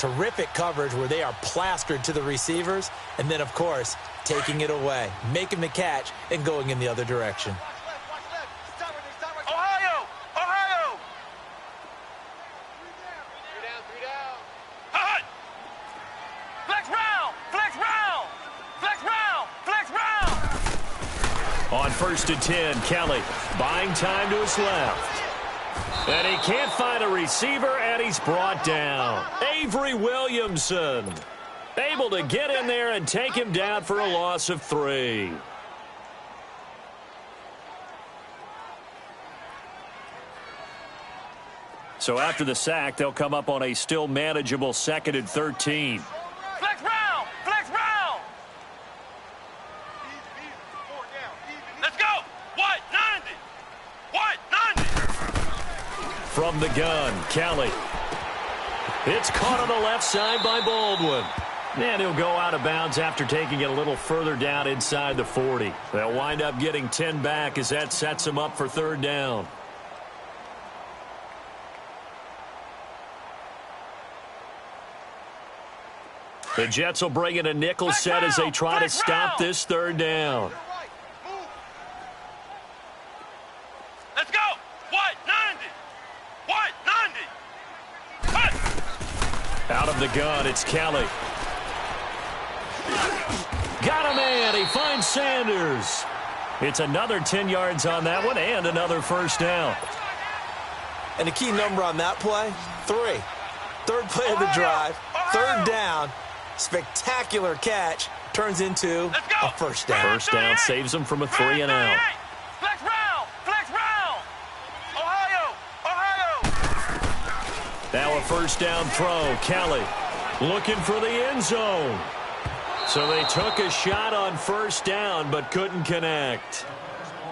Terrific coverage where they are plastered to the receivers, and then, of course, taking it away, making the catch, and going in the other direction. Ohio! Ohio! 3 down. Hot! Flex round! Flex round! Flex round! Flex round! On 1st and 10, Kelly buying time to his left. And he can't find a receiver, and he's brought down. Avery Williamson able to get in there and take him down for a loss of 3. So after the sack, they'll come up on a still manageable 2nd and 13. Flex round! Flex round! Let's go! What? 90! What? 90! From the gun, Kelly. It's caught on the left side by Baldwin. And he'll go out of bounds after taking it a little further down inside the 40. They'll wind up getting 10 back as that sets them up for 3rd down. The Jets will bring in a nickel set as they try to stop this 3rd down. Let's go! What? 90! What? 90! What? Out of the gun, it's Kelly. Got a man. He finds Sanders. It's another 10 yards on that one and another 1st down. And the key number on that play, 3. 3rd play of the drive, 3rd down. Spectacular catch turns into a 1st down. 1st down saves them from a 3 and out. Flex round! Flex round! Ohio! Ohio! Now a 1st down throw. Kelly looking for the end zone. So they took a shot on 1st down but couldn't connect.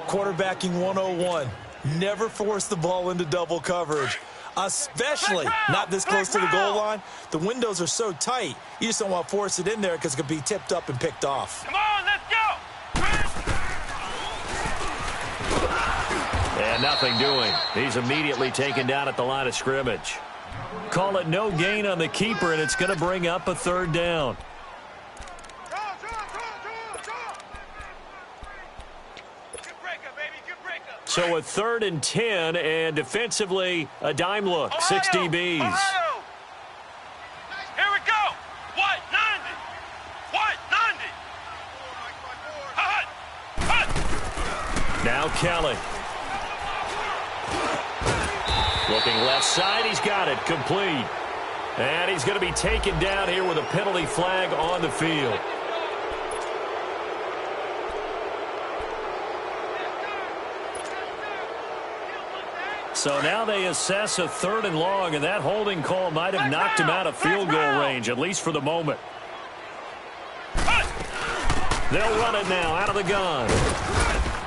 Quarterbacking 101. Never force the ball into double coverage. Especially not this close to the goal line. The windows are so tight, you just don't want to force it in there because it could be tipped up and picked off. Come on, let's go! And nothing doing. He's immediately taken down at the line of scrimmage. Call it no gain on the keeper, and it's going to bring up a 3rd down. So a 3rd and 10, and defensively, a dime look. Ohio, 6 DBs. Ohio. Here we go. What? 90. What? 90. Hot. Hot. Now Kelly. Looking left side. He's got it. Complete. And he's going to be taken down here with a penalty flag on the field. So now they assess a 3rd and long, and that holding call might have knocked him out of field goal range, at least for the moment. They'll run it now out of the gun.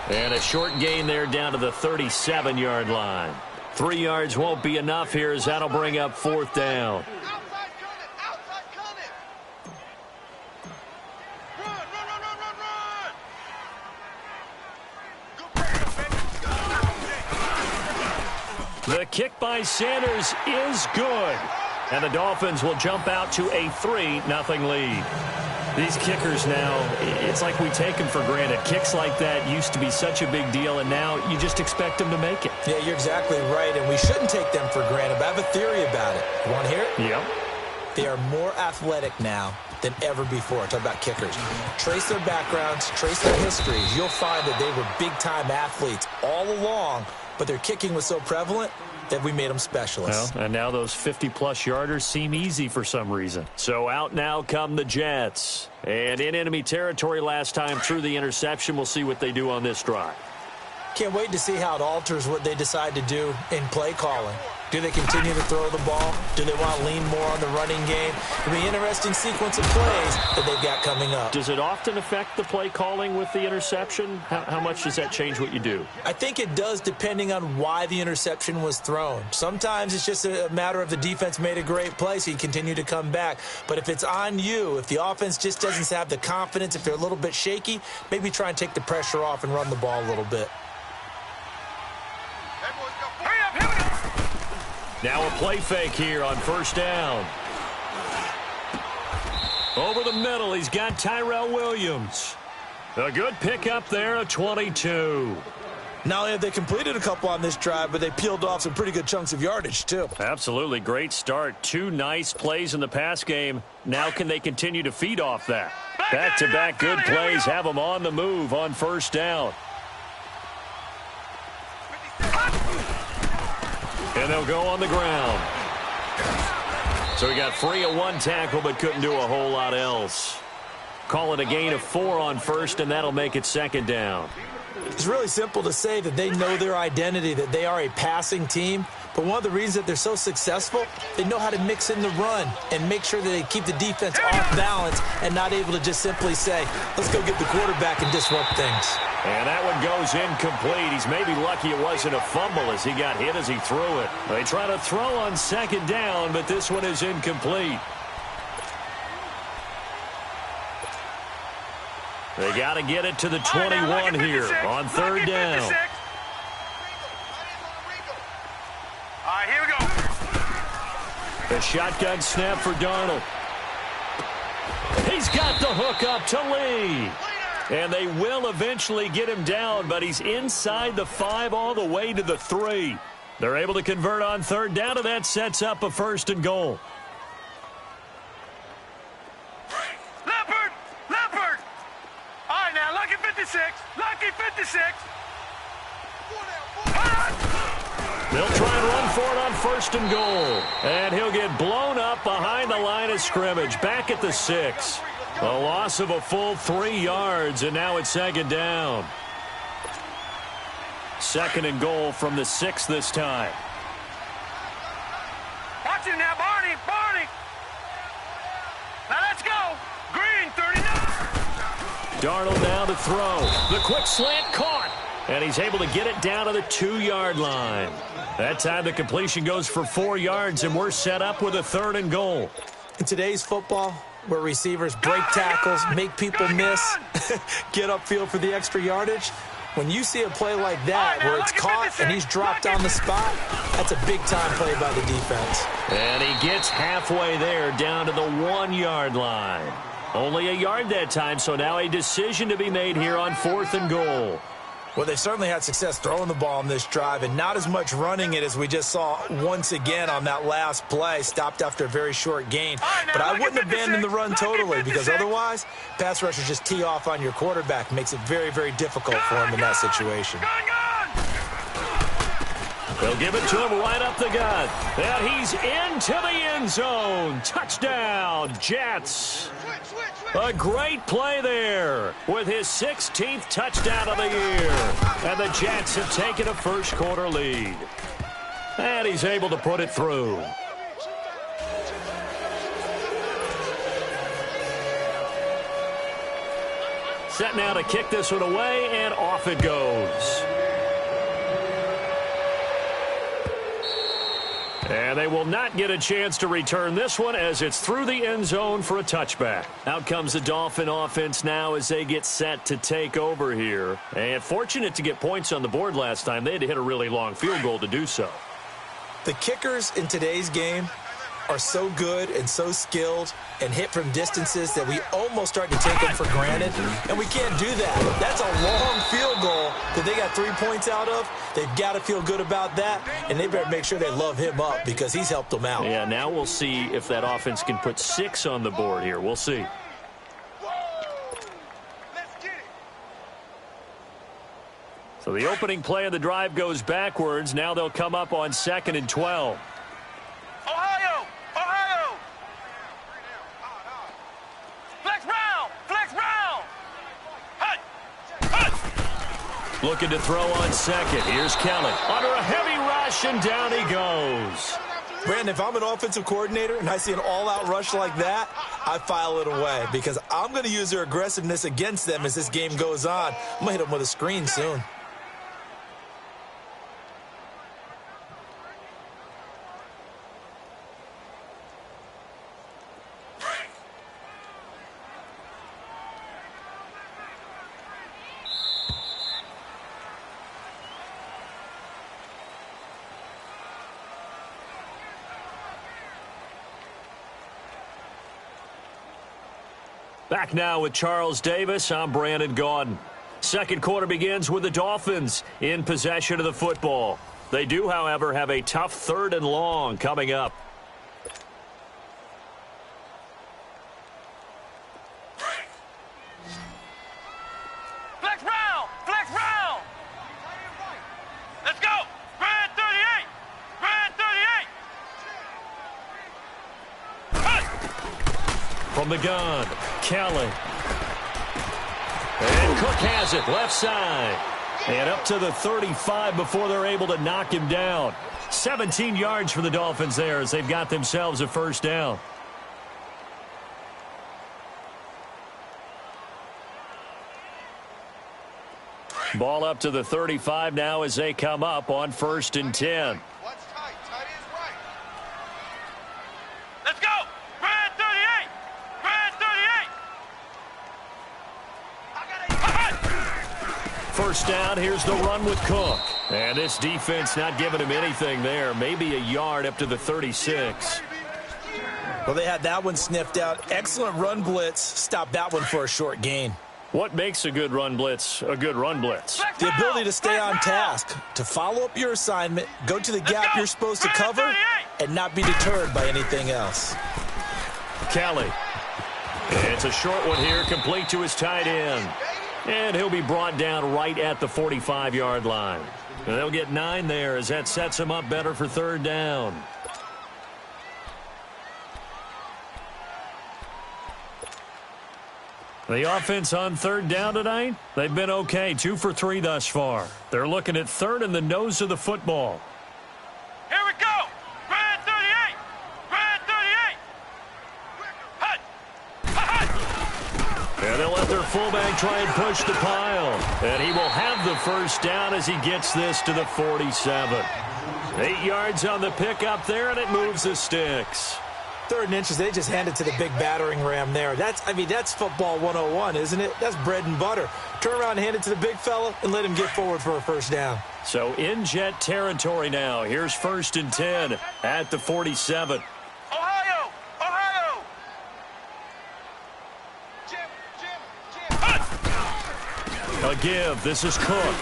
And a short gain there down to the 37-yard line. 3 yards won't be enough here as that'll bring up 4th down. The kick by Sanders is good. And the Dolphins will jump out to a 3-0 lead. These kickers now, it's like we take them for granted. Kicks like that used to be such a big deal, and now you just expect them to make it. Yeah, you're exactly right, and we shouldn't take them for granted. But I have a theory about it. You want to hear it? Yep. They are more athletic now than ever before. Talk about kickers. Trace their backgrounds, trace their histories. You'll find that they were big-time athletes all along, but their kicking was so prevalent that we made them specialists. Well, and now those 50-plus yarders seem easy for some reason. So out now come the Jets. And in enemy territory last time through the interception. We'll see what they do on this drive. Can't wait to see how it alters what they decide to do in play calling. Do they continue to throw the ball? Do they want to lean more on the running game? It'll be an interesting sequence of plays that they've got coming up. Does it often affect the play calling with the interception? How much does that change what you do? I think it does depending on why the interception was thrown. Sometimes it's just a matter of the defense made a great play, so you continue to come back. But if it's on you, if the offense just doesn't have the confidence, if they're a little bit shaky, maybe try and take the pressure off and run the ball a little bit. Now a play fake here on 1st down. Over the middle, he's got Tyrell Williams. A good pickup there, a 22. Not only have they completed a couple on this drive, but they peeled off some pretty good chunks of yardage, too. Absolutely. Great start. 2 nice plays in the pass game. Now can they continue to feed off that? Back-to-back good plays have them on the move on first down. And they'll go on the ground. So he got free of 1 tackle, but couldn't do a whole lot else. Call it a gain of 4 on first, and that'll make it second down. It's really simple to say that they know their identity, that they are a passing team. But one of the reasons that they're so successful, they know how to mix in the run and make sure that they keep the defense off balance and not able to just simply say, let's go get the quarterback and disrupt things. And that one goes incomplete. He's maybe lucky it wasn't a fumble as he got hit as he threw it. They try to throw on second down, but this one is incomplete. They got to get it to the 21 here on third down. All right, here we go. The shotgun snap for Darnold. He's got the hook up to Lee. And they will eventually get him down, but he's inside the 5 all the way to the 3. They're able to convert on third down, and that sets up a 1st and goal. Leopard! All right, now, lucky 56. Lucky 56. They'll try and run for it on 1st and goal. And he'll get blown up behind the line of scrimmage, back at the 6. A loss of a full 3 yards, and now it's second down. 2nd and goal from the 6 this time. Watch him now, Barney. Now let's go. Green, 39. Darnold now to throw. The quick slant caught. And he's able to get it down to the 2-yard line. That time the completion goes for 4 yards, and we're set up with a 3rd and goal. In today's football, where receivers break tackles, make people miss, get upfield for the extra yardage, when you see a play like that where it's caught and he's dropped on the spot, that's a big-time play by the defense. And he gets halfway there down to the 1-yard line. Only a yard that time, so now a decision to be made here on 4th and goal. Well, they've certainly had success throwing the ball on this drive and not as much running it as we just saw once again on that last play, stopped after a very short gain. But I wouldn't abandon the run totally because otherwise, pass rushers just tee off on your quarterback. Makes it very, very difficult for him in that situation. They'll give it to him right up the gut. And he's into the end zone. Touchdown, Jets. A great play there with his 16th touchdown of the year. And the Jets have taken a first-quarter lead. And he's able to put it through. Set now to kick this one away, and off it goes. And they will not get a chance to return this one as it's through the end zone for a touchback. Out comes the Dolphin offense now as they get set to take over here. And fortunate to get points on the board last time. They had to hit a really long field goal to do so. The kickers in today's game are so good and so skilled and hit from distances that we almost start to take them for granted, and we can't do that. That's a long field goal that they got 3 points out of. They've got to feel good about that, and they better make sure they love him up because he's helped them out. Yeah, now we'll see if that offense can put 6 on the board here. We'll see. So the opening play of the drive goes backwards. Now they'll come up on 2nd and 12. Ohio! Flex round! Hut! Looking to throw on second. Here's Kelly. Under a heavy rush, and down he goes. Brandon, if I'm an offensive coordinator and I see an all-out rush like that, I file it away because I'm going to use their aggressiveness against them as this game goes on. I'm going to hit them with a screen soon. Back now with Charles Davis. I'm Brandon Gaudin. Second quarter begins with the Dolphins in possession of the football. They do, however, have a tough 3rd and long coming up. Flex round! Flex round! Let's go! Grand 38! Grand 38! Cut! From the gun, Kelly. And Cook has it, left side. And up to the 35 before they're able to knock him down. 17 yards for the Dolphins there as they've got themselves a first down. Ball up to the 35 now as they come up on 1st and 10. Let's go! Grand 38! Grand 38! First down, here's the run with Cook. And this defense not giving him anything there. Maybe a yard up to the 36. Well, they had that one sniffed out. Excellent run blitz. Stopped that one for a short gain. What makes a good run blitz a good run blitz? The ability to stay on task, to follow up your assignment, go to the gap you're supposed to cover, and not be deterred by anything else. Kelly. It's a short one here, complete to his tight end. And he'll be brought down right at the 45-yard line. And they'll get 9 there as that sets him up better for 3rd down. The offense on 3rd down tonight, they've been okay, 2 for 3 thus far. They're looking at 3rd and the nose of the football. Here we go! Grand 38! Grand 38! Hut! And they'll let their fullback try and push the pile. And he will have the first down as he gets this to the 47. 8 yards on the pickup there, and it moves the sticks. 3rd and inches, they just hand it to the big battering ram there. That's football 101, isn't it? That's bread and butter. Turn around and hand it to the big fella and let him get forward for a first down. So in jet territory now. Here's 1st and 10 at the 47. Ohio! Ohio! A give. This is Cook.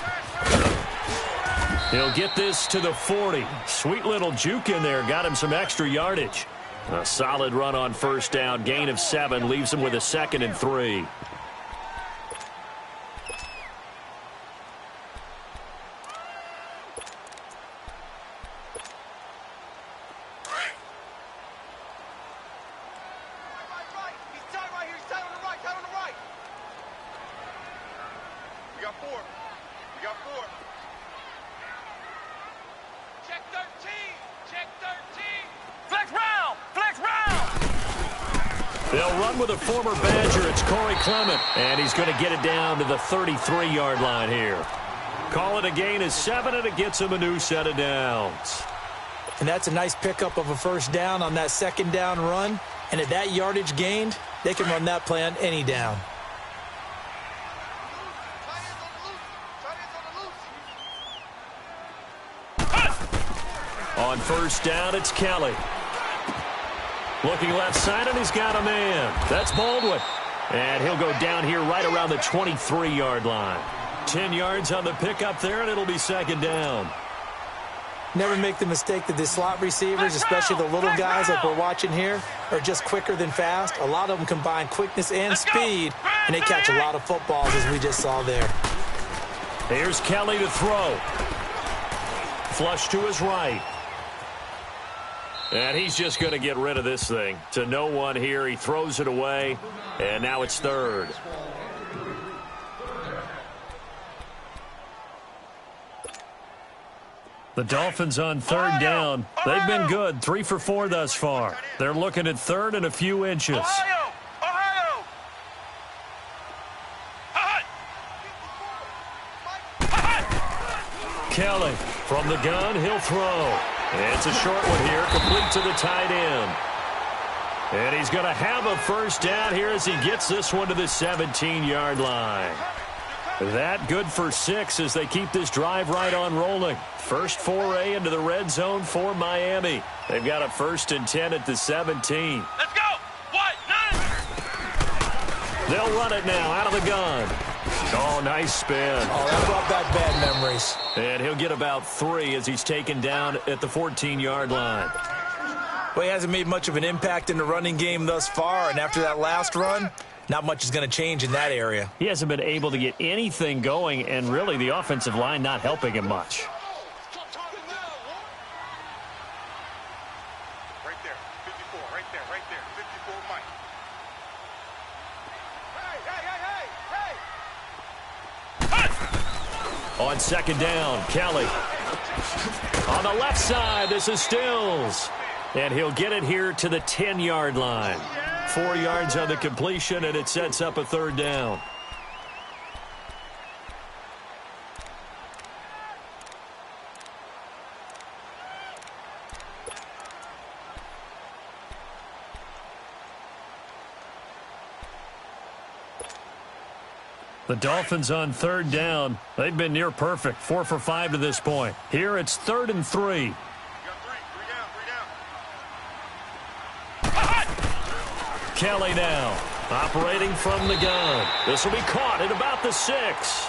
He'll get this to the 40. Sweet little juke in there. Got him some extra yardage. A solid run on first down. Gain of 7 leaves him with a 2nd and 3. They'll run with a former Badger. It's Corey Clement, and he's going to get it down to the 33-yard line here. Call it a gain of 7, and it gets him a new set of downs. And that's a nice pickup of a first down on that 2nd down run. And at that yardage gained, they can run that play on any down. On first down, it's Kelly. Looking left side, and he's got a man. That's Baldwin. And he'll go down here right around the 23-yard line. 10 yards on the pickup there, and it'll be 2nd down. Never make the mistake that the slot receivers, especially the little guys like we're watching here, are just quicker than fast. A lot of them combine quickness and speed, and they catch a lot of footballs, as we just saw there. Here's Kelly to throw. Flush to his right. And he's just going to get rid of this thing. To no one here. He throws it away. And now it's 3rd. The Dolphins on 3rd down. They've been good. 3 for 4 thus far. They're looking at 3rd and a few inches. Ohio! Ohio! Kelly from the gun. He'll throw. It's a short one here, complete to the tight end. And he's going to have a first down here as he gets this one to the 17-yard line. That good for 6 as they keep this drive right on rolling. First foray into the red zone for Miami. They've got a 1st and 10 at the 17. Let's go! What? 9! They'll run it now out of the gun. Oh, nice spin. Oh, that brought back bad memories. And he'll get about 3 as he's taken down at the 14-yard line. Well, he hasn't made much of an impact in the running game thus far, and after that last run, not much is going to change in that area. He hasn't been able to get anything going, and really the offensive line not helping him much. Right there, 54, right there, 54, Mike. Hey! On second down, Kelly. On the left side, this is Stills. And he'll get it here to the 10-yard line. 4 yards on the completion, and it sets up a third down. The Dolphins on third down. They've been near perfect, 4 for 5 to this point. Here it's 3rd and 3. Kelly now, operating from the gun. This will be caught at about the 6.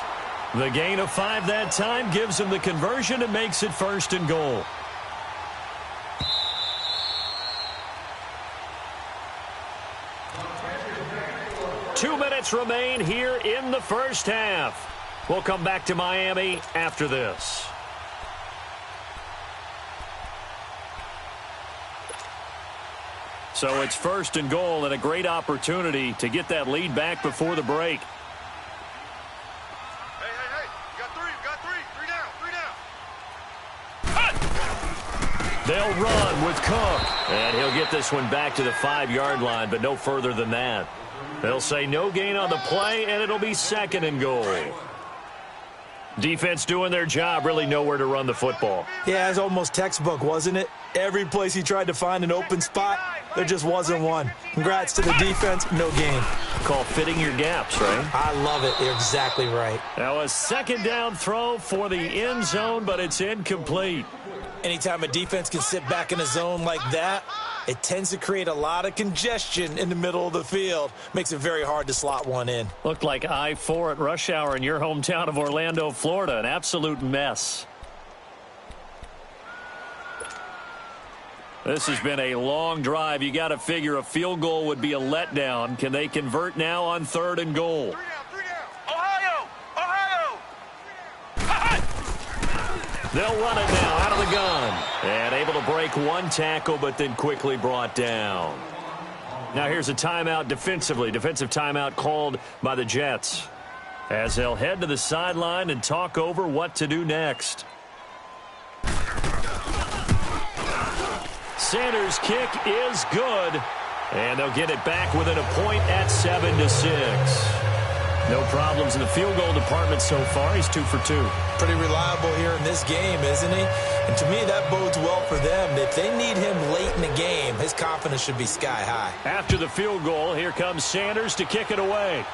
The gain of 5 that time gives him the conversion and makes it 1st and goal. Two minutes remain here in the first half. We'll come back to Miami after this. So it's 1st and goal and a great opportunity to get that lead back before the break. Hey, you got 3, They'll run with Cook. And he'll get this one back to the 5-yard line, but no further than that. They'll say no gain on the play, and it'll be 2nd and goal. Defense doing their job, really nowhere to run the football. Yeah, it's almost textbook, wasn't it? Every place he tried to find an open spot, there just wasn't one. Congrats to the defense, no gain. Call fitting your gaps, right? I love it. You're exactly right. Now a 2nd down throw for the end zone, but it's incomplete. Anytime a defense can sit back in a zone like that, it tends to create a lot of congestion in the middle of the field. Makes it very hard to slot one in. Looked like I-4 at rush hour in your hometown of Orlando, Florida. An absolute mess. This has been a long drive. You got to figure a field goal would be a letdown. Can they convert now on 3rd and goal? 3 down. Ohio! They'll run it now out of the gun. And able to break one tackle, but then quickly brought down. Now here's a timeout defensively. Defensive timeout called by the Jets, as they'll head to the sideline and talk over what to do next. Sanders' kick is good. And they'll get it back within a point at 7-6. No problems in the field goal department so far. He's 2 for 2. Pretty reliable here in this game, isn't he? And to me, that bodes well for them. If they need him late in the game, his confidence should be sky high. After the field goal, here comes Sanders to kick it away.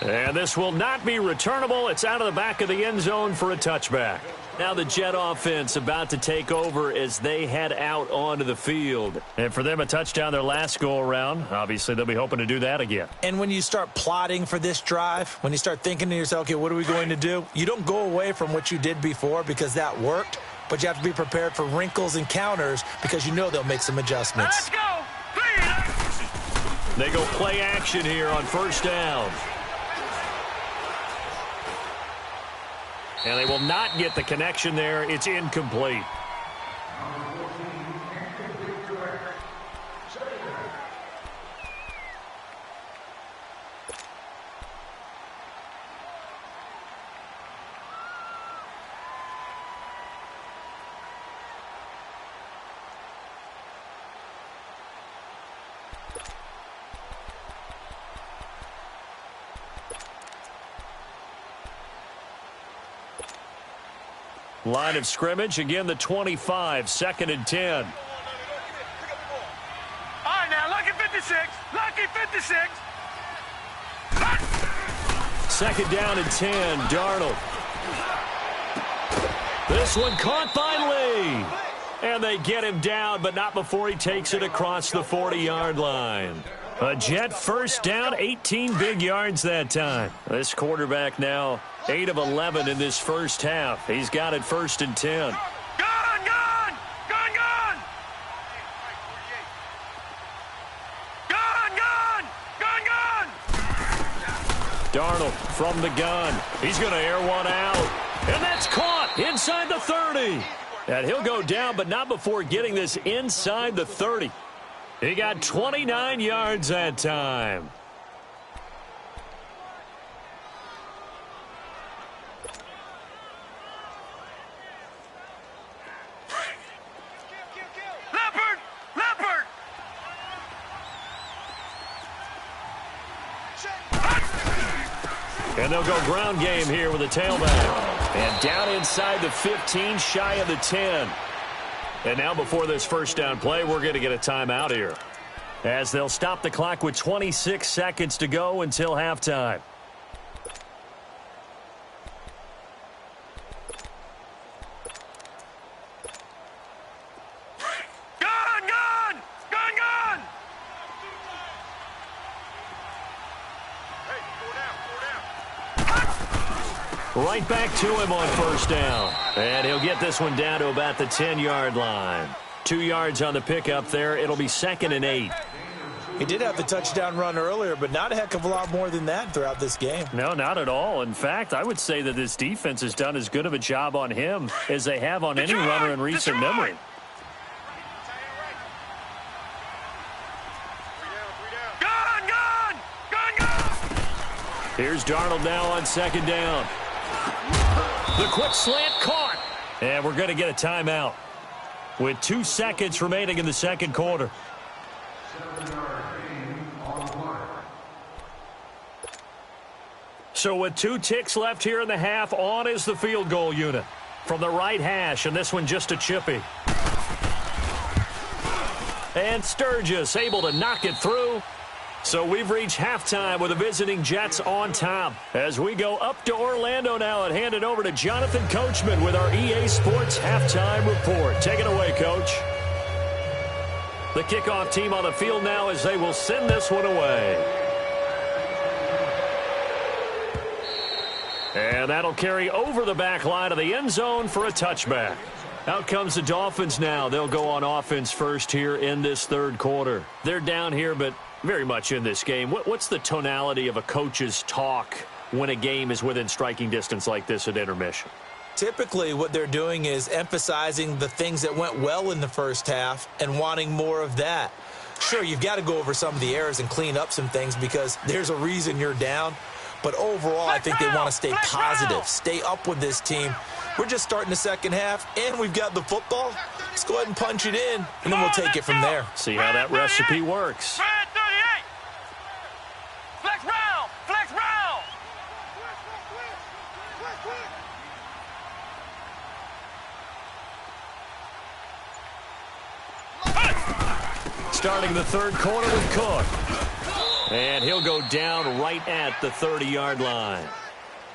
And this will not be returnable. It's out of the back of the end zone for a touchback. Now the Jet offense about to take over as they head out onto the field. And for them, a touchdown their last go-around. Obviously, they'll be hoping to do that again. And when you start plotting for this drive, when you start thinking to yourself, okay, what are we going to do? You don't go away from what you did before because that worked, but you have to be prepared for wrinkles and counters because you know they'll make some adjustments. Let's go! They go play action here on 1st down. And they will not get the connection there. It's incomplete. Line of scrimmage, again the 25, 2nd and 10. All right, now, lucky 56. Lucky 56. 2nd down and 10, Darnold. This one caught by Lee. And they get him down, but not before he takes it across the 40-yard line. A Jet first down, 18 big yards that time. This quarterback now 8 of 11 in this first half. He's got it 1st and 10. Gun! Gun! Gun! Gun! Gun! Gun! Gun! Gun! Darnold from the gun. He's going to air one out. And that's caught inside the 30. And he'll go down, but not before getting this inside the 30. He got 29 yards that time. Leopard! Leopard! And they'll go ground game here with a tailback. And down inside the 15, shy of the 10. And now before this first down play, we're going to get a timeout here, as they'll stop the clock with 26 seconds to go until halftime. Gun! Gun! Gun! Gun! Right back to him on first down. And he'll get this one down to about the 10-yard line. 2 yards on the pickup there. It'll be 2nd and 8. He did have the touchdown run earlier, but not a heck of a lot more than that throughout this game. No, not at all. In fact, I would say that this defense has done as good of a job on him as they have on any runner in recent memory. Gun! Gun! Gun! Gun! Here's Darnold now on 2nd down. The quick slant caught. And we're going to get a timeout with 2 seconds remaining in the second quarter. So with 2 ticks left here in the half, on is the field goal unit from the right hash, and this one just a chippy. And Sturgis able to knock it through. So we've reached halftime with the visiting Jets on top. As we go up to Orlando now and hand it over to Jonathan Coachman with our EA Sports Halftime Report. Take it away, Coach. The kickoff team on the field now as they will send this one away. And that'll carry over the back line of the end zone for a touchback. Out comes the Dolphins now. They'll go on offense first here in this third quarter. They're down here, but very much in this game. What's the tonality of a coach's talk when a game is within striking distance like this at intermission? Typically, what they're doing is emphasizing the things that went well in the first half and wanting more of that. Sure, you've got to go over some of the errors and clean up some things because there's a reason you're down. But overall, I think they want to stay positive, stay up with this team. We're just starting the second half, and we've got the football. Let's go ahead and punch it in, and then we'll take it from there. See how that recipe works. Red 38! Flex round! Flex round! Starting the third quarter with Cook. And he'll go down right at the 30-yard line.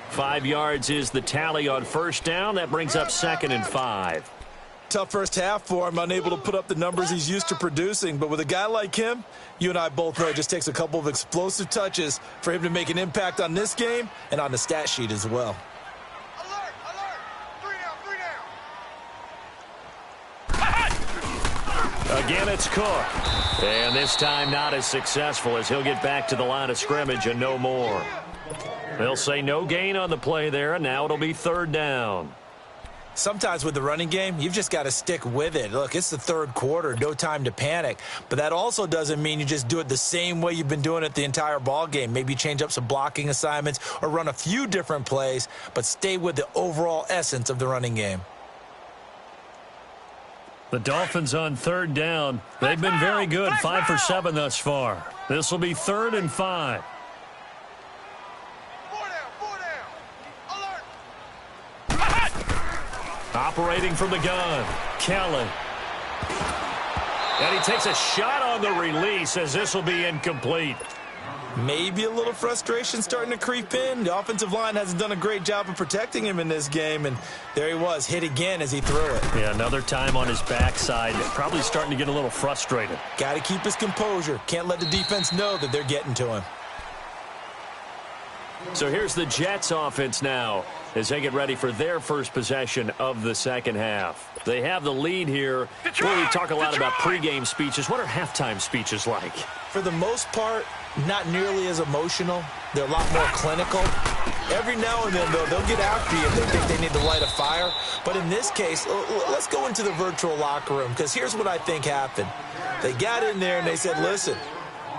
5 yards is the tally on first down. That brings up 2nd and 5. Tough first half for him, unable to put up the numbers he's used to producing. But with a guy like him, you and I both know it just takes a couple of explosive touches for him to make an impact on this game and on the stat sheet as well. Alert! Alert! 3 down! Again, it's Cook. And this time not as successful as he'll get back to the line of scrimmage and no more. They'll say no gain on the play there, and now it'll be 3rd down. Sometimes with the running game, you've just got to stick with it. Look, it's the third quarter, no time to panic. But that also doesn't mean you just do it the same way you've been doing it the entire ball game. Maybe change up some blocking assignments or run a few different plays, but stay with the overall essence of the running game. The Dolphins on 3rd down. They've been very good, 5 for 7 thus far. This will be 3rd and 5. 4 down! Alert! Operating from the gun, Kelly. And he takes a shot on the release as this will be incomplete. Maybe a little frustration starting to creep in. The offensive line hasn't done a great job of protecting him in this game, and there he was, hit again as he threw it. Yeah, another time on his backside, probably starting to get a little frustrated. Got to keep his composure. Can't let the defense know that they're getting to him. So here's the Jets offense now as they get ready for their first possession of the second half. They have the lead here. Well, we talk a lot about pregame speeches. What are halftime speeches like? For the most part, not nearly as emotional. They're a lot more clinical. Every now and then, though, they'll get after you if they think they need to light a fire. But in this case, let's go into the virtual locker room, because here's what I think happened. They got in there and they said, listen,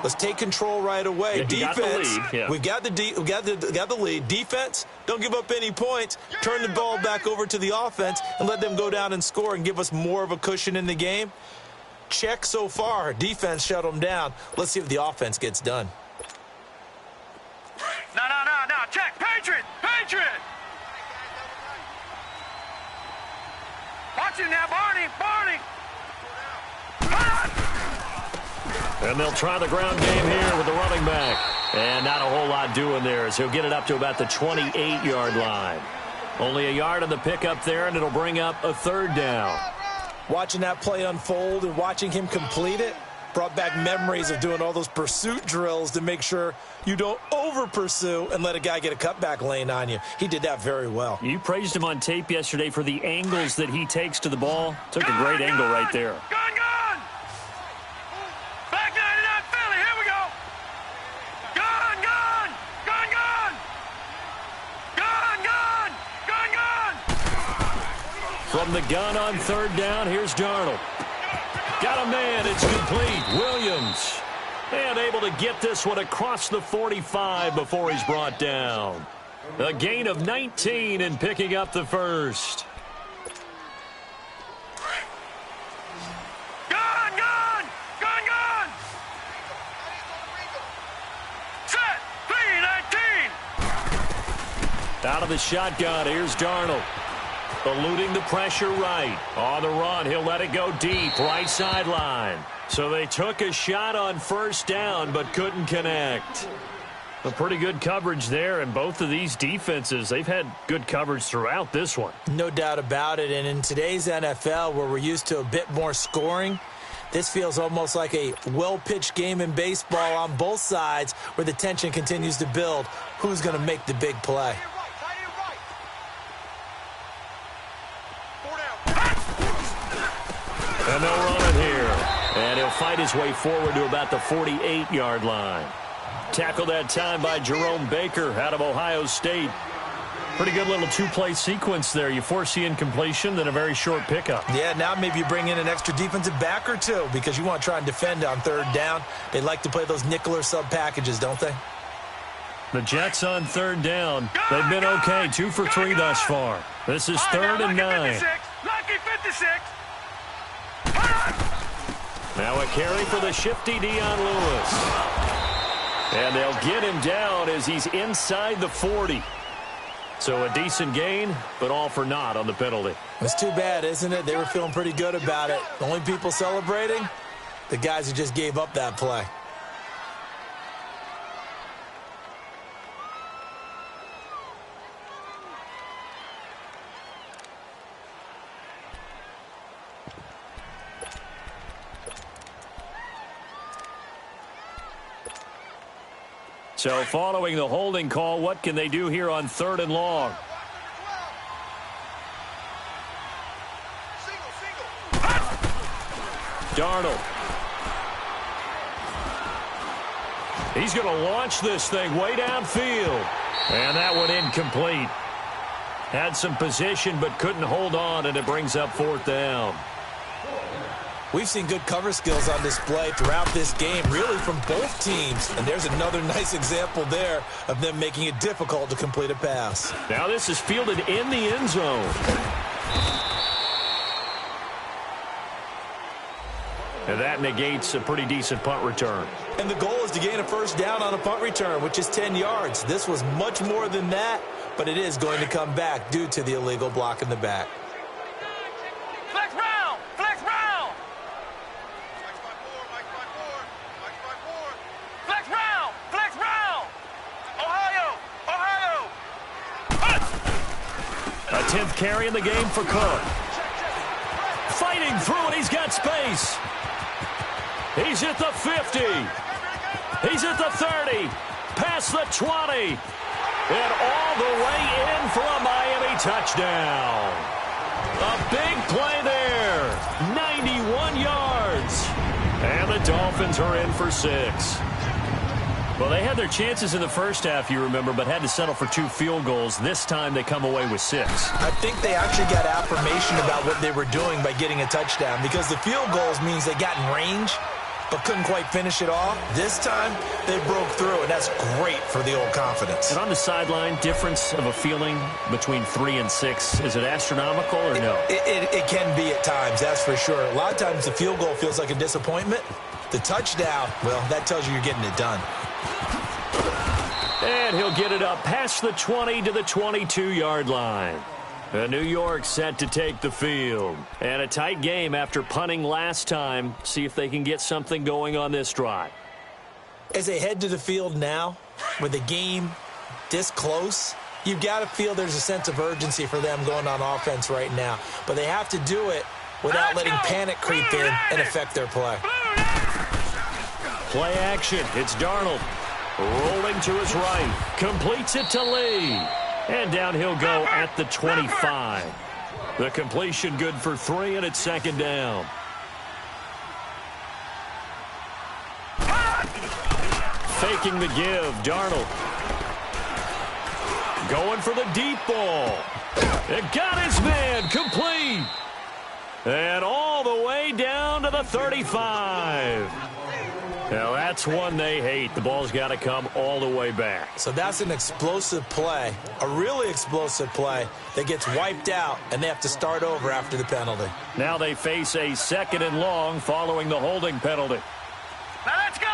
let's take control right away. Yeah, defense, we got the lead. Defense, don't give up any points. Turn the ball back over to the offense and let them go down and score and give us more of a cushion in the game. Check so far. Defense shut them down. Let's see if the offense gets done. No. Check. Patriot. Watch it now, Barney. And they'll try the ground game here with the running back. And not a whole lot doing there as he'll get it up to about the 28-yard line. Only a yard on the pickup there, and it'll bring up a third down. Watching that play unfold and watching him complete it brought back memories of doing all those pursuit drills to make sure you don't over-pursue and let a guy get a cutback lane on you. He did that very well. You praised him on tape yesterday for the angles that he takes to the ball. Took a great angle right there. Gun! Back 99 Philly, here we go! Gun! From the gun on third down, here's Darnold. Got a man, it's complete. Williams. And able to get this one across the 45 before he's brought down. A gain of 19 and picking up the first. Gun! Set! 3-19! Out of the shotgun, here's Darnold. Eluding the pressure right. On the run, he'll let it go deep, right sideline. So they took a shot on first down, but couldn't connect. A pretty good coverage there, and both of these defenses, they've had good coverage throughout this one. No doubt about it, and in today's NFL, where we're used to a bit more scoring, this feels almost like a well-pitched game in baseball on both sides, where the tension continues to build. Who's going to make the big play? And they'll run it here. And he'll fight his way forward to about the 48-yard line. Tackled that time by Jerome Baker out of Ohio State. Pretty good little two-play sequence there. You force the incompletion, then a very short pickup. Yeah, now maybe you bring in an extra defensive back or two because you want to try and defend on third down. They like to play those nickel or sub packages, don't they? The Jets on third down. They've been okay, 2 for 3 thus far. This is third and 9. Lucky 56. Now a carry for the shifty Dion Lewis. And they'll get him down as he's inside the 40. So a decent gain, but all for naught on the penalty. It's too bad, isn't it? They were feeling pretty good about it. The only people celebrating, the guys who just gave up that play. So following the holding call, what can they do here on third and long? Darnold. He's going to launch this thing way downfield. And that one incomplete. Had some position but couldn't hold on, and it brings up fourth down. We've seen good cover skills on display throughout this game, really from both teams. And there's another nice example there of them making it difficult to complete a pass. Now this is fielded in the end zone. And that negates a pretty decent punt return. And the goal is to gain a first down on a punt return, which is 10 yards. This was much more than that, but it is going to come back due to the illegal block in the back. Flex round! Flex round! Flex round! Flex round! 10th carry in the game for Cook. Fighting through it. He's got space. He's at the 50. He's at the 30. Past the 20. And all the way in for a Miami touchdown. A big play there. 91 yards. And the Dolphins are in for 6. Well, they had their chances in the first half, you remember, but had to settle for 2 field goals. This time they come away with 6. I think they actually got affirmation about what they were doing by getting a touchdown, because the field goals means they got in range but couldn't quite finish it off. This time they broke through, and that's great for the old confidence. And on the sideline, difference of a feeling between 3 and 6, is it astronomical or no? It can be at times, that's for sure. A lot of times the field goal feels like a disappointment. The touchdown, well, that tells you you're getting it done. And he'll get it up past the 20 to the 22-yard line. New York set to take the field. And a tight game after punting last time. See if they can get something going on this drive. As they head to the field now, with the game this close, you've got to feel there's a sense of urgency for them going on offense right now. But they have to do it without letting panic creep in and affect their play. Play action. It's Darnold. Rolling to his right. Completes it to Lee. And down he'll go at the 25. The completion good for 3, and it's second down. Faking the give. Darnold. Going for the deep ball. It got his man. Complete. And all the way down to the 35. Now, that's one they hate. The ball's got to come all the way back. So that's an explosive play, a really explosive play that gets wiped out, and they have to start over after the penalty. Now they face a 2nd and long following the holding penalty. Now let's go.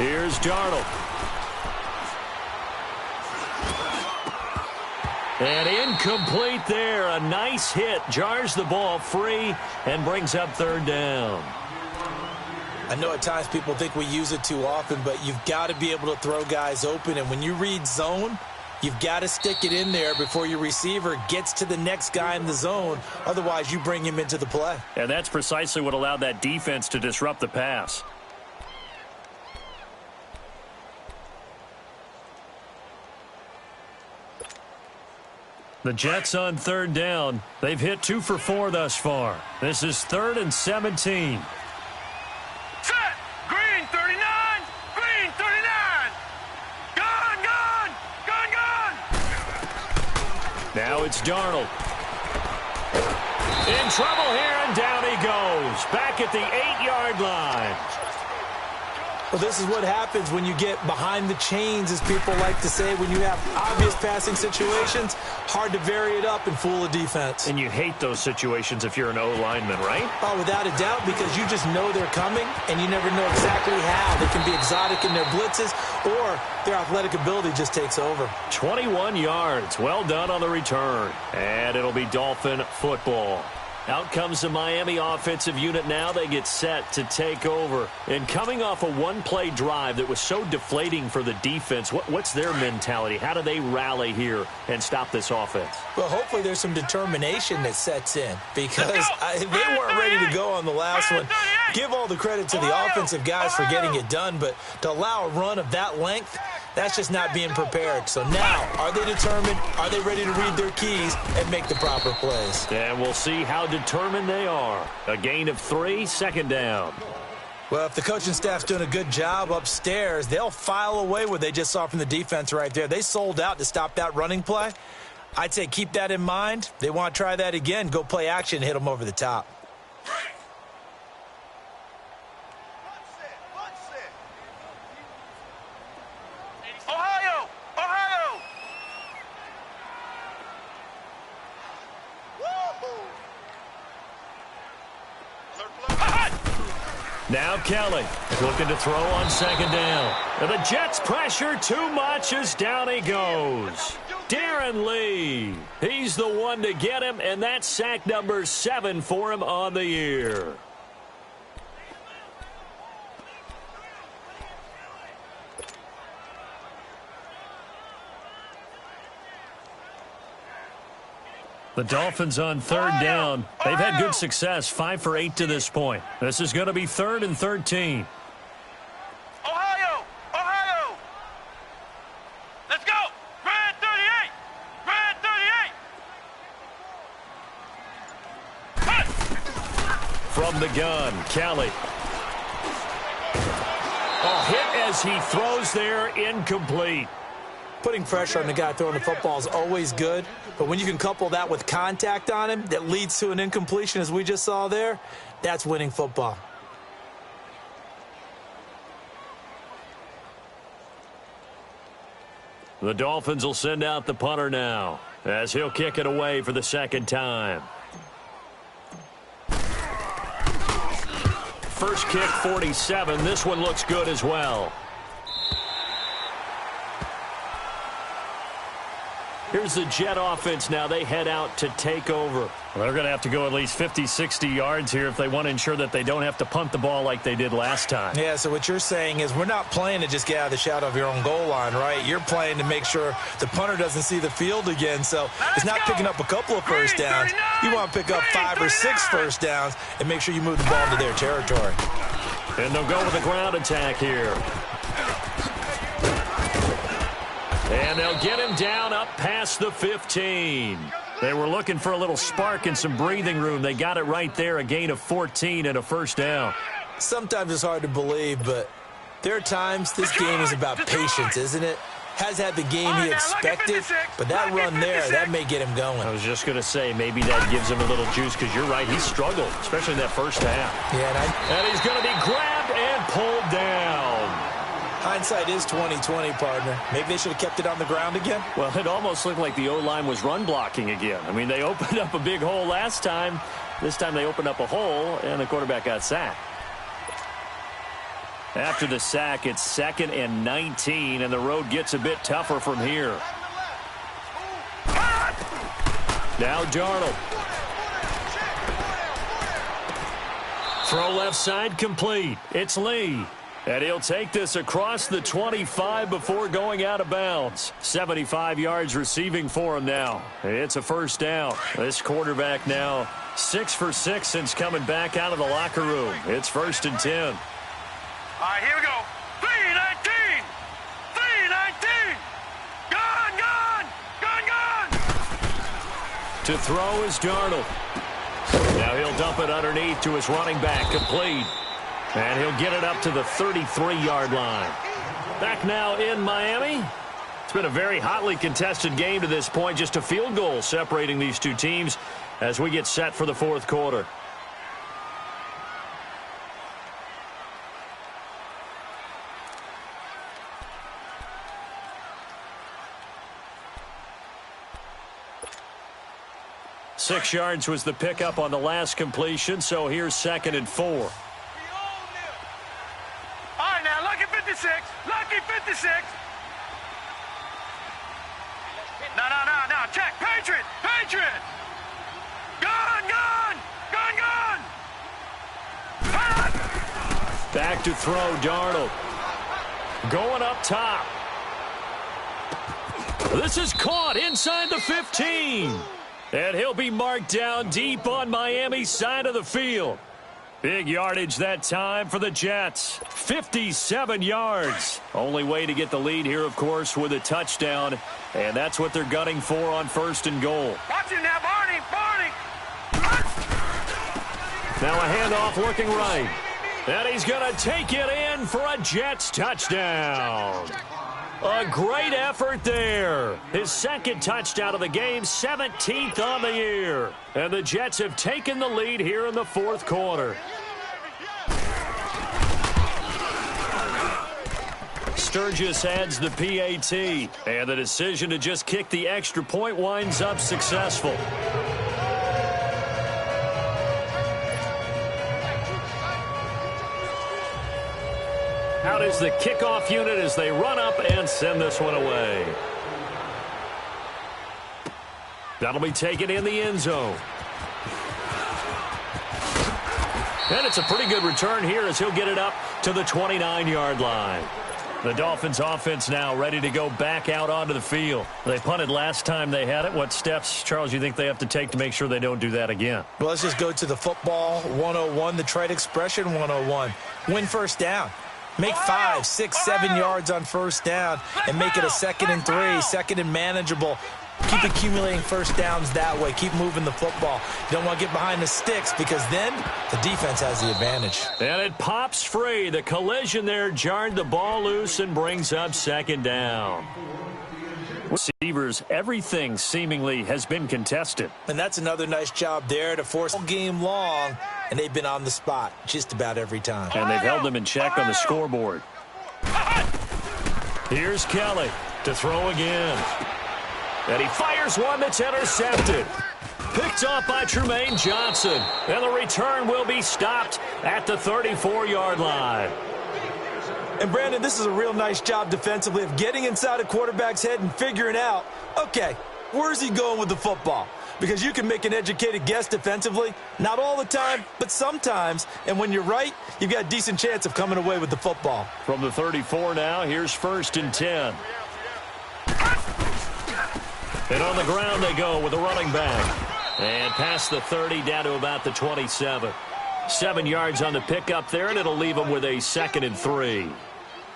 Here's Darnold. And incomplete there. A nice hit. Jars the ball free and brings up 3rd down. I know at times people think we use it too often, but you've got to be able to throw guys open. And when you read zone, you've got to stick it in there before your receiver gets to the next guy in the zone. Otherwise, you bring him into the play. And that's precisely what allowed that defense to disrupt the pass. The Jets on 3rd down. They've hit 2 for 4 thus far. This is 3rd and 17. Set. Green 39. Green 39. Gone, gone. Gone, gone. Now it's Darnold. In trouble here, and down he goes. Back at the 8-yard line. Well, this is what happens when you get behind the chains, as people like to say. When you have obvious passing situations, hard to vary it up and fool a defense. And you hate those situations if you're an O-lineman, right? Oh, without a doubt, because you just know they're coming, and you never know exactly how. They can be exotic in their blitzes, or their athletic ability just takes over. 21 yards. Well done on the return. And it'll be Dolphin football. Out comes the Miami offensive unit now. They get set to take over. And coming off a one-play drive that was so deflating for the defense, what's their mentality? How do they rally here and stop this offense? Well, hopefully there's some determination that sets in, because they weren't ready to go on the last one. Give all the credit to the offensive guys for getting it done, but to allow a run of that length, that's just not being prepared. So now, are they determined? Are they ready to read their keys and make the proper plays? And we'll see how determined they are. A gain of 3, second down. Well, if the coaching staff's doing a good job upstairs, they'll file away what they just saw from the defense right there. They sold out to stop that running play. I'd say keep that in mind. They want to try that again. Go play action and hit them over the top. Ohio! Ohio! Now Kelly looking to throw on second down. And the Jets pressure too much as down he goes. Darren Lee. He's the one to get him, and that's sack number 7 for him on the year. The Dolphins on third down. They've had good success, 5 for 8 to this point. This is going to be 3rd and 13. Ohio! Let's go! Red 38! Red 38! From the gun, Kelly. A hit as he throws there, incomplete. Putting pressure on the guy throwing the football is always good, but when you can couple that with contact on him that leads to an incompletion, as we just saw there, that's winning football. The Dolphins will send out the punter now, as he'll kick it away for the second time. First kick, 47. This one looks good as well. Here's the Jet offense now. They head out to take over. Well, they're going to have to go at least 50, 60 yards here if they want to ensure that they don't have to punt the ball like they did last time. Yeah, so what you're saying is we're not playing to just get out of the shadow of your own goal line, right? You're playing to make sure the punter doesn't see the field again. So it's not picking up a couple of first downs. You want to pick up 5 or 6 first downs and make sure you move the ball into their territory. And they'll go with a ground attack here. And they'll get him down up past the 15. They were looking for a little spark and some breathing room. They got it right there, a gain of 14 and a first down. Sometimes it's hard to believe, but there are times this game is about patience, isn't it? Has had the game he expected, but that run there, that may get him going. I was just going to say, maybe that gives him a little juice, because you're right, he struggled, especially in that first half. Yeah, and he's going to be grabbed and pulled down. Hindsight is 20/20, partner. Maybe they should have kept it on the ground again. Well, it almost looked like the O-line was run blocking again. I mean, they opened up a big hole last time. This time they opened up a hole, and the quarterback got sacked. After the sack, it's 2nd and 19, and the road gets a bit tougher from here. Now Darnold. Throw left side complete. It's Lee. And he'll take this across the 25 before going out of bounds. 75 yards receiving for him now. It's a first down. This quarterback now 6 for 6 since coming back out of the locker room. It's 1st and 10. All right, here we go. 3-19. 3-19. Gone. To throw is Darnold. Now he'll dump it underneath to his running back, complete. And he'll get it up to the 33-yard line. Back now in Miami. It's been a very hotly contested game to this point. Just a field goal separating these two teams as we get set for the fourth quarter. Six yards was the pickup on the last completion, so here's 2nd and 4. Lucky 56. No. Check. Patriot. Gone. Back to throw, Darnold. Going up top. This is caught inside the 15. And he'll be marked down deep on Miami's side of the field. Big yardage that time for the Jets. 57 yards. Only way to get the lead here, of course, with a touchdown. And that's what they're gunning for on 1st and goal. Watch it now, Barney. Now a handoff looking right. And he's going to take it in for a Jets touchdown. A great effort there. His 2nd touchdown of the game, 17th on the year. And the Jets have taken the lead here in the fourth quarter. Sturgis adds the PAT. And the decision to just kick the extra point winds up successful. Out is the kickoff unit as they run up and send this one away. That'll be taken in the end zone. And it's a pretty good return here as he'll get it up to the 29-yard line. The Dolphins offense now ready to go back out onto the field. They punted last time they had it. What steps, Charles, you think they have to take to make sure they don't do that again? Well, let's just go to the football 101, the trade expression 101. Win first down. Make 5, 6, 7 yards on first down and make it a 2nd and 3, 2nd and manageable. Keep accumulating first downs that way. Keep moving the football. You don't want to get behind the sticks because then the defense has the advantage. And it pops free. The collision there jarred the ball loose and brings up 2nd down. Receivers, everything seemingly has been contested. And that's another nice job there to force all game long, and they've been on the spot just about every time. And they've held them in check on the scoreboard. Here's Kelly to throw again. And he fires one that's intercepted. Picked off by Tremaine Johnson. And the return will be stopped at the 34-yard line. And, Brandon, this is a real nice job defensively of getting inside a quarterback's head and figuring out, okay, where's he going with the football? Because you can make an educated guess defensively, not all the time, but sometimes. And when you're right, you've got a decent chance of coming away with the football. From the 34 now, here's 1st and 10. And on the ground they go with a running back. And past the 30 down to about the 27. 7 yards on the pickup there, and it'll leave them with a 2nd and 3.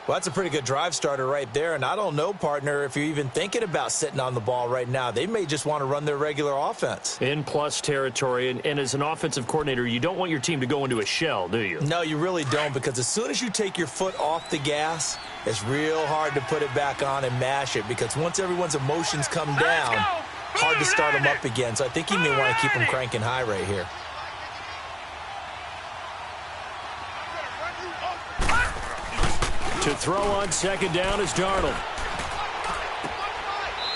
Well, that's a pretty good drive starter right there. And I don't know, partner, if you're even thinking about sitting on the ball right now. They may just want to run their regular offense. In plus territory, and as an offensive coordinator, you don't want your team to go into a shell, do you? No, you really don't, because as soon as you take your foot off the gas, it's real hard to put it back on and mash it, because once everyone's emotions come down, hard to start them up again. So I think you may want to keep them cranking high right here. To throw on 2nd down is Darnold.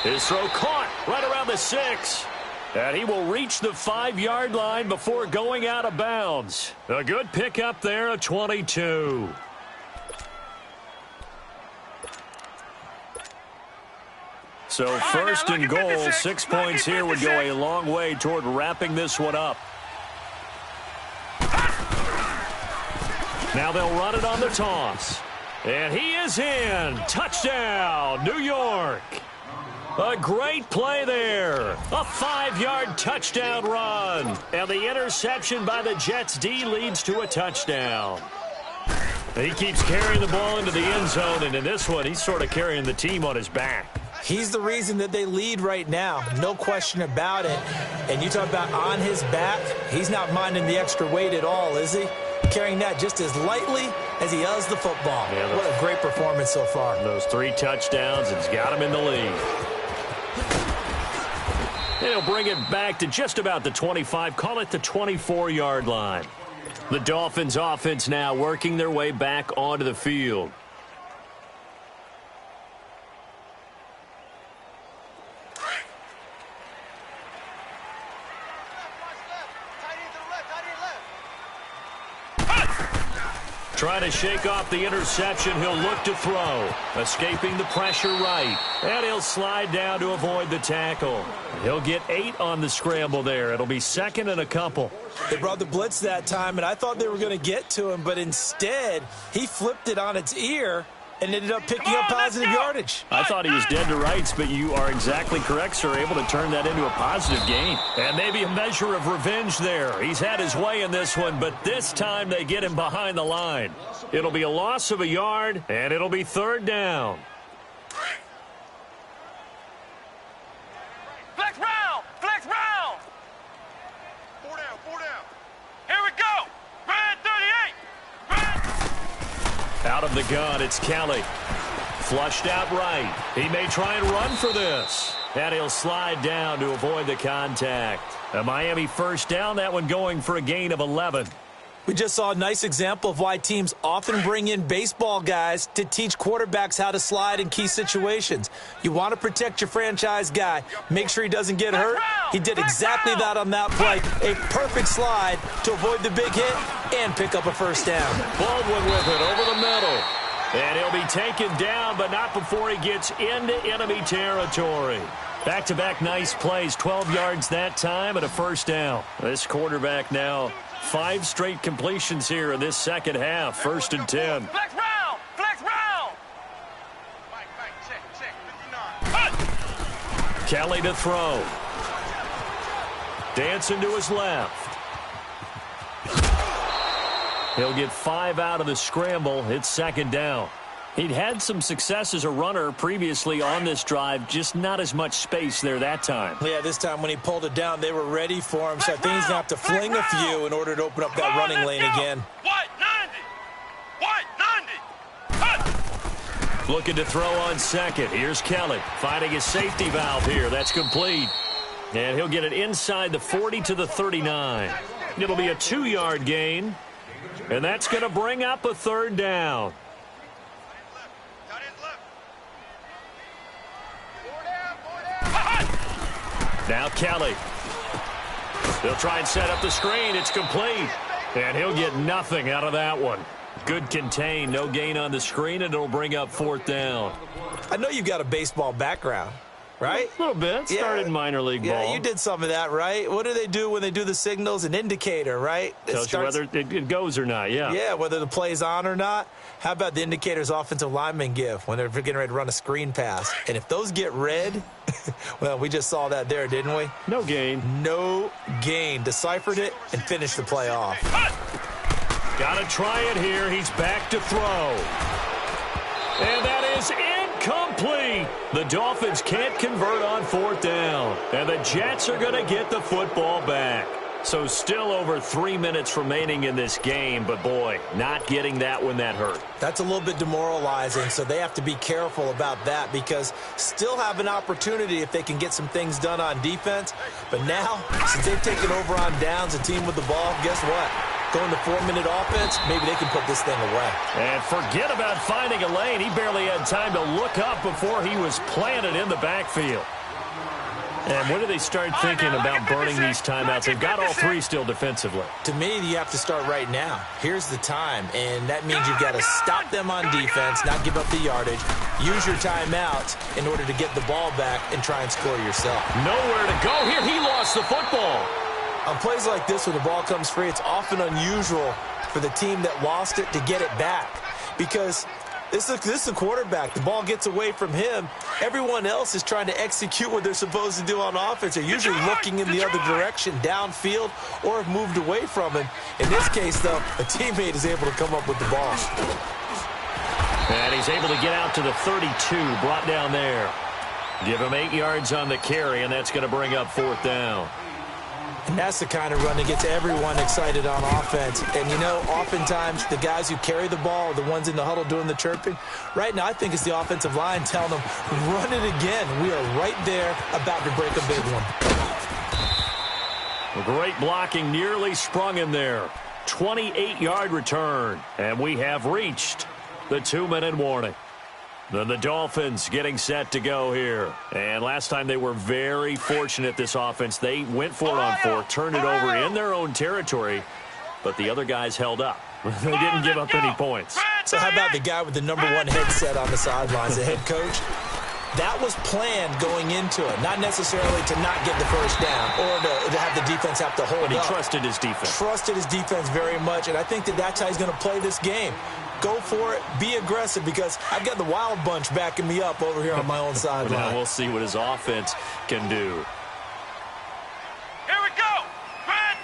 His throw caught right around the 6. And he will reach the 5-yard line before going out of bounds. A good pickup there of 22. So 1st and goal, 6 points here would go a long way toward wrapping this one up. Now they'll run it on the toss. And he is in. Touchdown, New York. A great play there. A 5-yard touchdown run. And the interception by the Jets D leads to a touchdown. He keeps carrying the ball into the end zone, and in this one, he's sort of carrying the team on his back. He's the reason that they lead right now. No question about it. And you talk about on his back, he's not minding the extra weight at all, is he? Carrying that just as lightly as he does the football. Yeah, what a great performance so far. Those 3 touchdowns, it's got him in the lead. He'll bring it back to just about the 25, call it the 24-yard line. The Dolphins offense now working their way back onto the field. Trying to shake off the interception. He'll look to throw. Escaping the pressure right. And he'll slide down to avoid the tackle. He'll get 8 on the scramble there. It'll be 2nd and a couple. They brought the blitz that time, and I thought they were going to get to him, but instead he flipped it on its ear and ended up picking up positive yardage. I thought he was dead to rights, but you are exactly correct, sir. Able to turn that into a positive gain. And maybe a measure of revenge there. He's had his way in this one, but this time they get him behind the line. It'll be a loss of a yard, and it'll be 3rd down. Flex round! Flex round! 4 down, 4 down. Here we go! Red 38! Out of the gun, it's Kelly. Flushed out right. He may try and run for this. And he'll slide down to avoid the contact. A Miami 1st down, that one going for a gain of 11. We just saw a nice example of why teams often bring in baseball guys to teach quarterbacks how to slide in key situations. You want to protect your franchise guy. Make sure he doesn't get hurt. He did exactly that on that play. A perfect slide to avoid the big hit and pick up a 1st down. Baldwin with it over the middle. And he'll be taken down, but not before he gets into enemy territory. Back-to-back nice plays, 12 yards that time and a 1st down. This quarterback now 5 straight completions here in this 2nd half. 1st and 10. Flex round! Flex round! Kelly to throw. Dancing to his left. He'll get 5 out of the scramble. It's second down. He'd had some success as a runner previously on this drive, just not as much space there that time. Yeah, this time when he pulled it down, they were ready for him, so I think he's going to have to fling a few in order to open up that running lane again. White 90! Looking to throw on second. Here's Kelly finding his safety valve here. That's complete. And he'll get it inside the 40 to the 39. It'll be a 2-yard gain. And that's going to bring up a third down. Now Kelly. They'll try and set up the screen. It's complete. And he'll get nothing out of that one. Good contain. No gain on the screen, and it'll bring up fourth down. I know you've got a baseball background, right? A little bit. Started in minor league ball. Yeah, you did some of that, right? What do they do when they do the signals? An indicator, right? Tells you whether it goes or not, yeah. Yeah, whether the play's on or not. How about the indicators offensive linemen give when they're getting ready to run a screen pass? And if those get red, well, we just saw that there, didn't we? No gain. No gain. Deciphered it and finished the play off. Got to try it here. He's back to throw. And that is incomplete. The Dolphins can't convert on fourth down. And the Jets are going to get the football back. So still over 3 minutes remaining in this game, but boy, not getting that when that hurt. That's a little bit demoralizing, so they have to be careful about that because still have an opportunity if they can get some things done on defense. But now, since they've taken over on downs, a team with the ball, guess what? Going to 4-minute offense, maybe they can put this thing away. And forget about finding a lane. He barely had time to look up before he was planted in the backfield. And when do they start thinking about burning these timeouts? They've got all three still defensively. To me, you have to start right now. Here's the time, and that means you've got to stop them on defense, not give up the yardage, use your timeouts in order to get the ball back and try and score yourself. Nowhere to go here. He lost the football. On plays like this where the ball comes free, it's often unusual for the team that lost it to get it back because this is a quarterback. The ball gets away from him. Everyone else is trying to execute what they're supposed to do on offense. They're usually looking in the other direction, downfield, or have moved away from him. In this case, though, a teammate is able to come up with the ball. And he's able to get out to the 32, brought down there. Give him 8 yards on the carry, and that's going to bring up fourth down. And that's the kind of run that gets everyone excited on offense. And, you know, oftentimes the guys who carry the ball are the ones in the huddle doing the chirping. Right now, I think it's the offensive line telling them, run it again. We are right there about to break a big one. Great blocking, nearly sprung him there. 28-yard return. And we have reached the 2-minute warning. Then the Dolphins getting set to go here. And last time they were very fortunate, this offense. They went for it on fourth, turned it over in their own territory, but the other guys held up. They didn't give up any points. So how about the guy with the number 1 headset on the sidelines, the head coach? That was planned going into it, not necessarily to not get the first down or to have the defense have to hold up. But he trusted his defense. Trusted his defense very much, and I think that's how he's going to play this game. Go for it. Be aggressive because I've got the wild bunch backing me up over here on my own sideline. Now we'll see what his offense can do. Here we go. Grand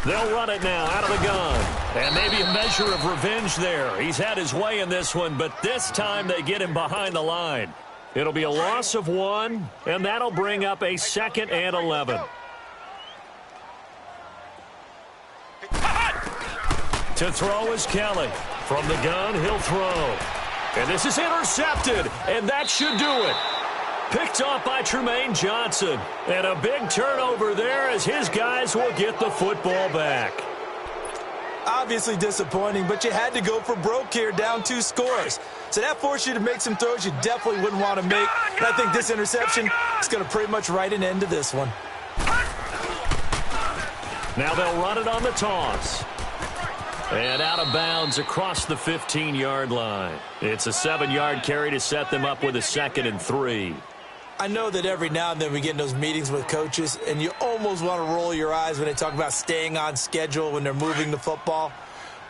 38. They'll run it now out of the gun. And maybe a measure of revenge there. He's had his way in this one, but this time they get him behind the line. It'll be a loss of 1, and that'll bring up a 2nd and 11. To throw is Kelly. From the gun, he'll throw. And this is intercepted, and that should do it. Picked off by Trumaine Johnson. And a big turnover there as his guys will get the football back. Obviously disappointing, but you had to go for broke here, down 2 scores. So that forced you to make some throws you definitely wouldn't want to make. And I think this interception is going to pretty much write an end to this one. Now they'll run it on the toss. And out of bounds across the 15-yard line. It's a 7-yard carry to set them up with a 2nd and 3. I know that every now and then we get in those meetings with coaches, and you almost want to roll your eyes when they talk about staying on schedule when they're moving the football.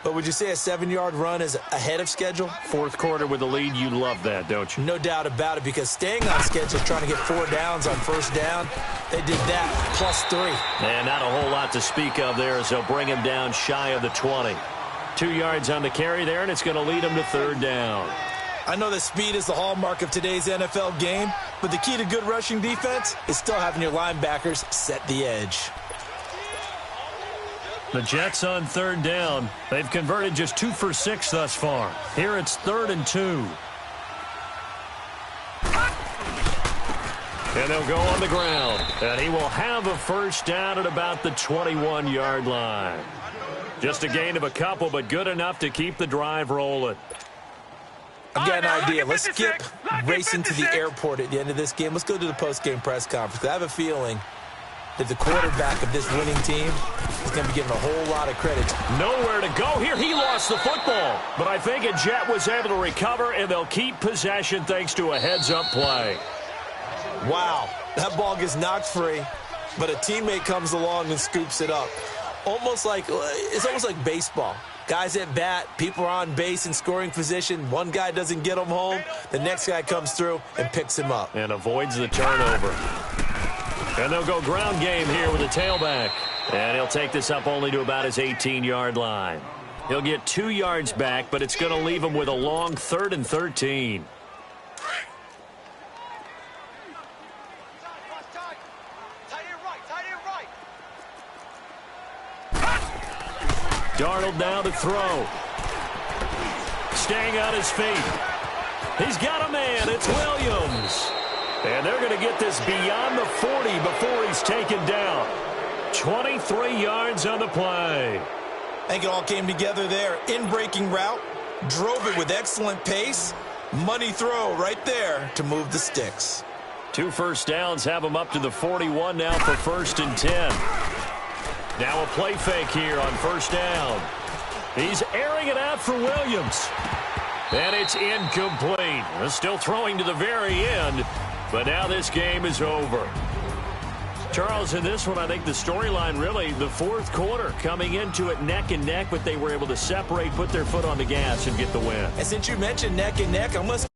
But would you say a 7-yard run is ahead of schedule? Fourth quarter with the lead, you love that, don't you? No doubt about it, because staying on schedule, trying to get 4 downs on first down, they did that, +3. And not a whole lot to speak of there as they'll bring him down shy of the 20. 2 yards on the carry there, and it's going to lead him to third down. I know that speed is the hallmark of today's NFL game, but the key to good rushing defense is still having your linebackers set the edge. The Jets on third down. They've converted just 2 for 6 thus far. Here it's 3rd and 2. And they'll go on the ground. And he will have a first down at about the 21-yard line. Just a gain of a couple, but good enough to keep the drive rolling. I've got an idea. Let's skip racing to the airport at the end of this game. Let's go to the post-game press conference. I have a feeling that the quarterback of this winning team is going to be given a whole lot of credit. Nowhere to go here. He lost the football. But I think a Jet was able to recover, and they'll keep possession thanks to a heads-up play. Wow. That ball gets knocked free, but a teammate comes along and scoops it up. It's almost like baseball. Guys at bat, people are on base in scoring position. One guy doesn't get him home. The next guy comes through and picks him up. And avoids the turnover. And they'll go ground game here with a tailback. And he'll take this up only to about his 18-yard line. He'll get 2 yards back, but it's going to leave him with a long 3rd and 13. Darnold now to throw. Staying on his feet. He's got a man. It's Williams. And they're going to get this beyond the 40 before he's taken down. 23 yards on the play. I think it all came together there. In-breaking route. Drove it with excellent pace. Money throw right there to move the sticks. 2 first downs have him up to the 41 now for 1st and 10. Now a play fake here on first down. He's airing it out for Williams. And it's incomplete. Still throwing to the very end, but now this game is over. Charles, in this one, I think the storyline really, the fourth quarter, coming into it neck and neck, but they were able to separate, put their foot on the gas, and get the win. And since you mentioned neck and neck, I'm going to